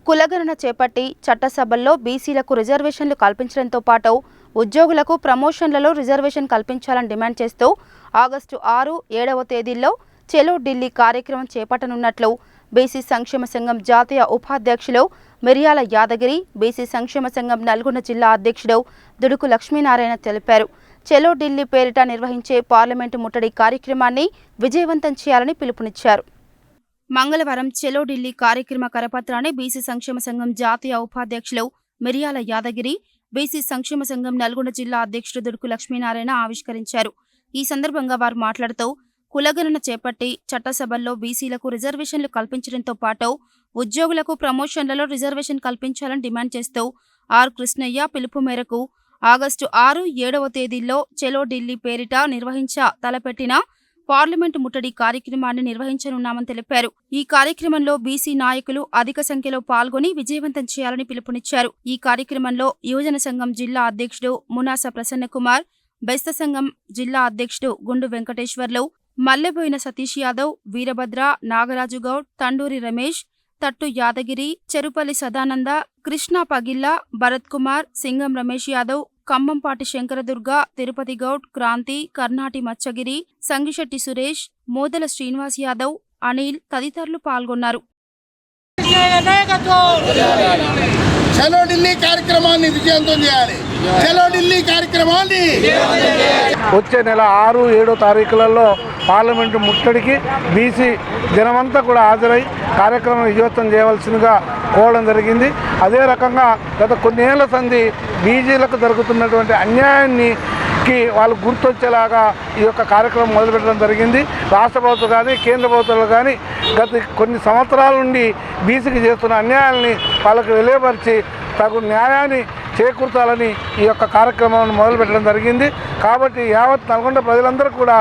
కులగణన చేపట్టి చట్టసభల్లో బీసీలకు రిజర్వేషన్లు కల్పించడంతో పాటు ఉద్యోగులకు ప్రమోషన్లలో రిజర్వేషన్ కల్పించాలని డిమాండ్ చేస్తూ ఆగస్టు 6, 7వ తేదీల్లో చెలో ఢిల్లీ కార్యక్రమం చేపట్టనున్నట్లు బీసీ సంక్షేమ సంఘం జాతీయ ఉపాధ్యక్షులు మిర్యాల యాదగిరి, బీసీ సంక్షేమ సంఘం నల్గొండ జిల్లా అధ్యక్షుడు దుడుకు లక్ష్మీనారాయణ తెలిపారు. చెలో ఢిల్లీ పేరిట నిర్వహించే పార్లమెంటు ముట్టడి కార్యక్రమాన్ని విజయవంతం చేయాలని పిలుపునిచ్చారు. మంగళవారం చెలో ఢిల్లీ కార్యక్రమ కరపత్రాన్ని బీసీ సంక్షేమ సంఘం జాతీయ ఉపాధ్యక్షులు మిర్యాల యాదగిరి, బీసీ సంక్షేమ సంఘం నల్గొండ జిల్లా అధ్యక్షుడు దుడుకు లక్ష్మీనారాయణ ఆవిష్కరించారు. ఈ సందర్భంగా వారు మాట్లాడుతూ కులగణన చేపట్టి చట్టసభల్లో బీసీలకు రిజర్వేషన్లు కల్పించడంతో పాటు ఉద్యోగులకు ప్రమోషన్లలో రిజర్వేషన్ కల్పించాలని డిమాండ్ చేస్తూ ఆర్ కృష్ణయ్య పిలుపు మేరకు ఆగస్టు 6, 7వ తేదీల్లో చెలో ఢిల్లీ పేరిట తలపెట్టిన పార్లమెంటు ముట్టడి కార్యక్రమాన్ని నిర్వహించనున్నామని తెలిపారు. ఈ కార్యక్రమంలో బీసీ నాయకులు అధిక సంఖ్యలో పాల్గొని విజయవంతం చేయాలని పిలుపునిచ్చారు. ఈ కార్యక్రమంలో యువజన సంఘం జిల్లా అధ్యక్షుడు మునాస ప్రసన్నకుమార్, బెస్త సంఘం జిల్లా అధ్యక్షుడు గుండు వెంకటేశ్వర్లు, మల్లెబోయిన సతీష్ యాదవ్, వీరభద్ర, నాగరాజు గౌడ్, తండూరి రమేష్, తట్టు యాదగిరి, చెరుపల్లి సదానంద, కృష్ణ పగిల్ల, భరత్ కుమార్, సింగం రమేష్ యాదవ్, కంబంపాటి శంకరదుర్గ, తిరుపతి గౌడ్, క్రాంతి, కర్ణాటి మచ్చగిరి, సంగిశెట్టి సురేష్, మోదల శ్రీనివాస్ యాదవ్, అనిల్ తదితరులు పాల్గొన్నారు. చలో ఢిల్లీ కార్యక్రమాన్ని విజయవంతం చేయాలి. చలో ఢిల్లీ కార్యక్రమాన్ని వచ్చే నెల 6, 7 తారీఖులలో పార్లమెంటు ముట్టడికి బీసీ జనమంతా కూడా హాజరై కార్యక్రమం విజయవంతం చేయవలసిందిగా కోవడం జరిగింది. అదే రకంగా గత కొన్నేళ్ల సంధి బీసీలకు జరుగుతున్నటువంటి అన్యాయాన్ని వాళ్ళు గుర్తొచ్చేలాగా ఈ యొక్క కార్యక్రమం మొదలుపెట్టడం జరిగింది. రాష్ట్ర ప్రభుత్వం కానీ కేంద్ర ప్రభుత్వాలు కానీ గత కొన్ని సంవత్సరాల నుండి బీసీకి చేస్తున్న అన్యాయాల్ని వాళ్ళకు తెలియపరిచి తగు న్యాయాన్ని చేకూర్చాలని ఈ యొక్క కార్యక్రమాన్ని మొదలుపెట్టడం జరిగింది. కాబట్టి యావత్ నల్గొండ ప్రజలందరూ కూడా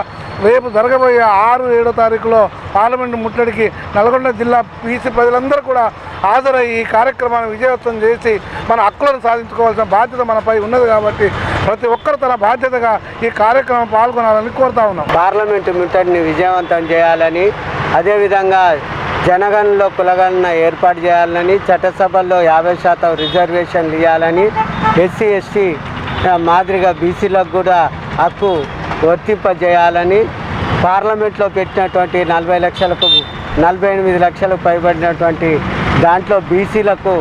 రేపు జరగబోయే 6, 7 తారీఖులో పార్లమెంటు ముట్టడికి నల్గొండ జిల్లా బీసీ ప్రజలందరూ కూడా హాజరై ఈ కార్యక్రమాన్ని విజయవంతం చేసి మన హక్కులను సాధించుకోవాల్సిన బాధ్యత మనపై ఉన్నది. కాబట్టి ప్రతి ఒక్కరు తన బాధ్యతగా ఈ కార్యక్రమం పాల్గొనాలని కోరుతా ఉన్నాం. పార్లమెంటు ముట్టడిని విజయవంతం చేయాలని, అదేవిధంగా జనగణనలో కులగణన ఏర్పాటు చేయాలని, చట్టసభల్లో 50% రిజర్వేషన్లు ఇవ్వాలని, ఎస్సీ ఎస్టీ మాదిరిగా బీసీలకు కూడా హక్కు వర్తింపజేయాలని, పార్లమెంట్లో పెట్టినటువంటి 48 లక్షలకు పైబడినటువంటి దాంట్లో బీసీలకు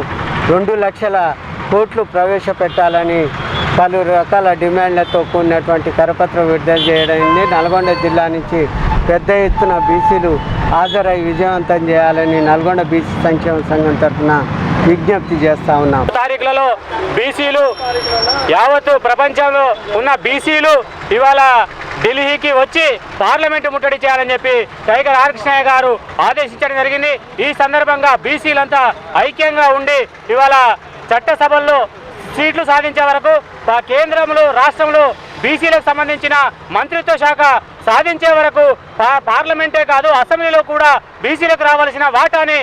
2 లక్షల కోట్లు ప్రవేశపెట్టాలని పలు రకాల డిమాండ్లతో కూడినటువంటి కరపత్రం విడుదల చేయడానికి నల్గొండ జిల్లా నుంచి పెద్ద ఎత్తున బీసీలు హాజరై విజయవంతం చేయాలని నల్గొండ బీసీ సంక్షేమ సంఘం తరఫున విజ్ఞప్తి చేస్తూ ఉన్నాం. తారీఖులలో బీసీలు యావత్తు ప్రపంచంలో ఉన్న బీసీలు ఇవాళ ఢిల్లీకి వచ్చి పార్లమెంటు ముట్టడి చేయాలని చెప్పి టైగర్ ఆర్ కృష్ణయ్య గారు ఆదేశించడం జరిగింది. ఈ సందర్భంగా బీసీలంతా ఐక్యంగా ఉండి ఇవాళ చట్టసభల్లో సీట్లు సాధించే వరకు కేంద్రంలో రాష్ట్రంలో బీసీలకు సంబంధించిన మంత్రిత్వ శాఖ సాధించే వరకు పార్లమెంటే కాదు అసెంబ్లీలో కూడా బీసీలకు రావాల్సిన వాటాని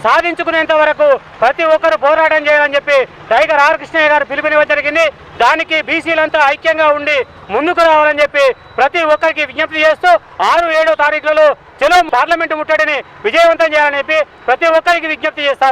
సాధించుకునేంత వరకు ప్రతి ఒక్కరు పోరాటం చేయాలని చెప్పి టైగర్ ఆర్ కృష్ణయ్య గారు పిలుపునివ్వడం జరిగింది. దానికి బీసీలంతా ఐక్యంగా ఉండి ముందుకు రావాలని చెప్పి ప్రతి ఒక్కరికి విజ్ఞప్తి చేస్తూ 6, 7 తారీఖులలో చెలో పార్లమెంటు ముట్టడిని విజయవంతం చేయాలని చెప్పి ప్రతి ఒక్కరికి విజ్ఞప్తి చేస్తా